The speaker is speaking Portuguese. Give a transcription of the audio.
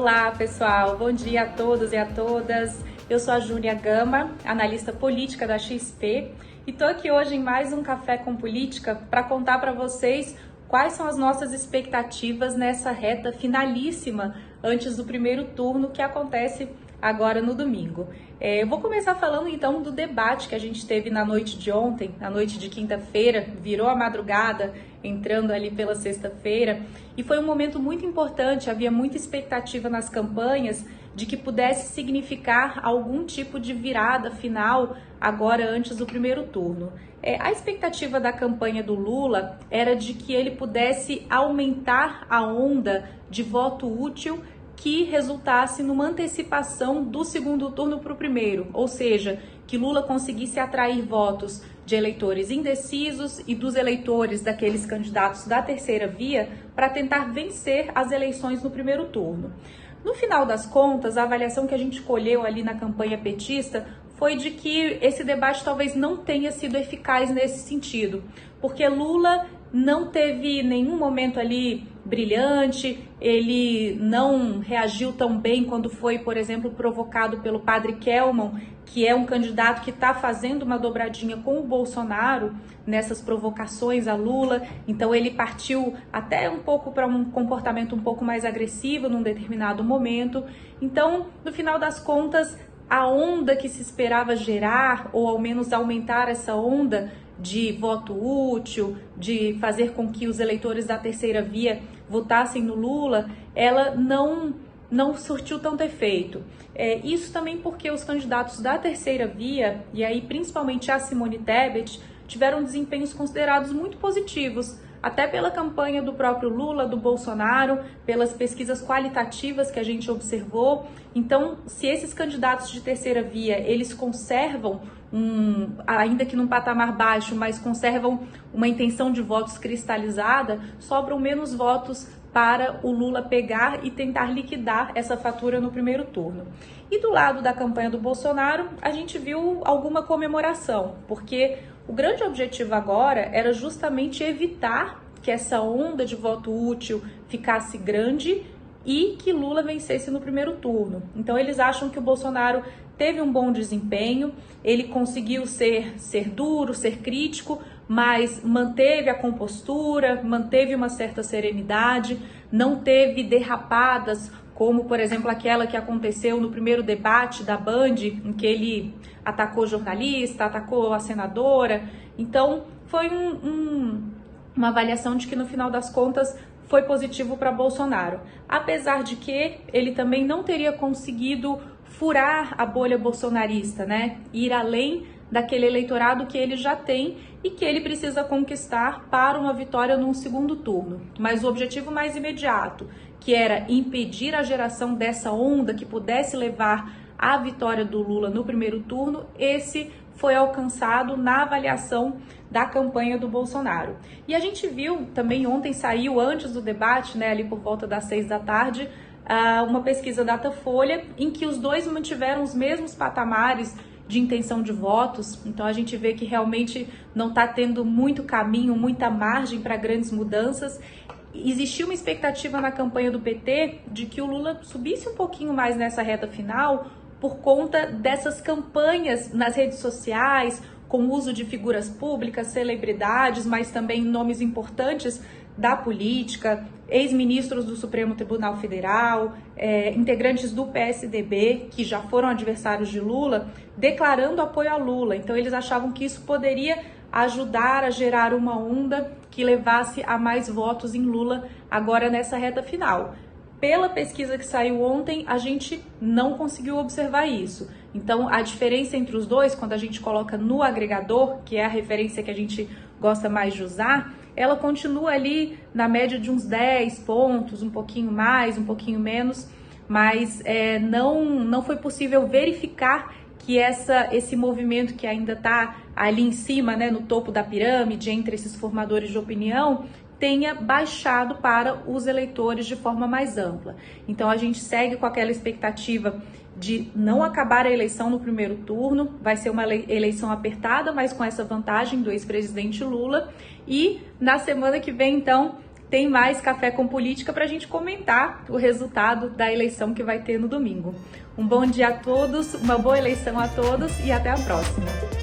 Olá, pessoal. Bom dia a todos e a todas. Eu sou a Júlia Gama, analista política da XP, e tô aqui hoje em mais um Café com Política para contar para vocês quais são as nossas expectativas nessa reta finalíssima antes do primeiro turno que acontece agora no domingo. Eu vou começar falando então do debate que a gente teve na noite de ontem, na noite de quinta-feira, virou a madrugada, entrando ali pela sexta-feira, e foi um momento muito importante. Havia muita expectativa nas campanhas de que pudesse significar algum tipo de virada final agora antes do primeiro turno. A expectativa da campanha do Lula era de que ele pudesse aumentar a onda de voto útil que resultasse numa antecipação do segundo turno para o primeiro, ou seja, que Lula conseguisse atrair votos de eleitores indecisos e dos eleitores daqueles candidatos da terceira via para tentar vencer as eleições no primeiro turno. No final das contas, a avaliação que a gente colheu ali na campanha petista foi de que esse debate talvez não tenha sido eficaz nesse sentido, porque Lula não teve nenhum momento ali brilhante, ele não reagiu tão bem quando foi, por exemplo, provocado pelo padre Kelman, que é um candidato que está fazendo uma dobradinha com o Bolsonaro nessas provocações a Lula. Então ele partiu até um pouco para um comportamento um pouco mais agressivo num determinado momento. Então, no final das contas, a onda que se esperava gerar, ou ao menos aumentar essa onda de voto útil, de fazer com que os eleitores da terceira via votassem no Lula, ela não surtiu tanto efeito. Isso também porque os candidatos da terceira via, e aí principalmente a Simone Tebet, tiveram desempenhos considerados muito positivos, até pela campanha do próprio Lula, do Bolsonaro, pelas pesquisas qualitativas que a gente observou. Então, se esses candidatos de terceira via, eles conservam, ainda que num patamar baixo, mas conservam uma intenção de votos cristalizada, sobram menos votos para o Lula pegar e tentar liquidar essa fatura no primeiro turno. E do lado da campanha do Bolsonaro, a gente viu alguma comemoração, porque o grande objetivo agora era justamente evitar que essa onda de voto útil ficasse grande e que Lula vencesse no primeiro turno. Então eles acham que o Bolsonaro teve um bom desempenho, ele conseguiu ser duro, ser crítico, mas manteve a compostura, manteve uma certa serenidade, não teve derrapadas, como, por exemplo, aquela que aconteceu no primeiro debate da Band, em que ele atacou jornalista, atacou a senadora. Então, foi uma avaliação de que, no final das contas, foi positivo para Bolsonaro. Apesar de que ele também não teria conseguido furar a bolha bolsonarista, né? Ir além daquele eleitorado que ele já tem e que ele precisa conquistar para uma vitória num segundo turno. Mas o objetivo mais imediato, que era impedir a geração dessa onda que pudesse levar à vitória do Lula no primeiro turno, esse foi alcançado na avaliação da campanha do Bolsonaro. E a gente viu também, ontem saiu antes do debate, né, ali por volta das 6 da tarde, uma pesquisa Datafolha em que os dois mantiveram os mesmos patamares de intenção de votos. Então a gente vê que realmente não está tendo muito caminho, muita margem para grandes mudanças. Existia uma expectativa na campanha do PT de que o Lula subisse um pouquinho mais nessa reta final por conta dessas campanhas nas redes sociais, com o uso de figuras públicas, celebridades, mas também nomes importantes da política, ex-ministros do Supremo Tribunal Federal, integrantes do PSDB, que já foram adversários de Lula, declarando apoio a Lula. Então eles achavam que isso poderia ajudar a gerar uma onda que levasse a mais votos em Lula agora nessa reta final. Pela pesquisa que saiu ontem, a gente não conseguiu observar isso. Então, a diferença entre os dois, quando a gente coloca no agregador, que é a referência que a gente gosta mais de usar, ela continua ali na média de uns 10 pontos, um pouquinho mais, um pouquinho menos, mas não foi possível verificar que esse movimento que ainda está ali em cima, né, no topo da pirâmide, entre esses formadores de opinião, tenha baixado para os eleitores de forma mais ampla. Então a gente segue com aquela expectativa de não acabar a eleição no primeiro turno, vai ser uma eleição apertada, mas com essa vantagem do ex-presidente Lula, e na semana que vem, então, tem mais Café com Política para a gente comentar o resultado da eleição que vai ter no domingo. Um bom dia a todos, uma boa eleição a todos e até a próxima.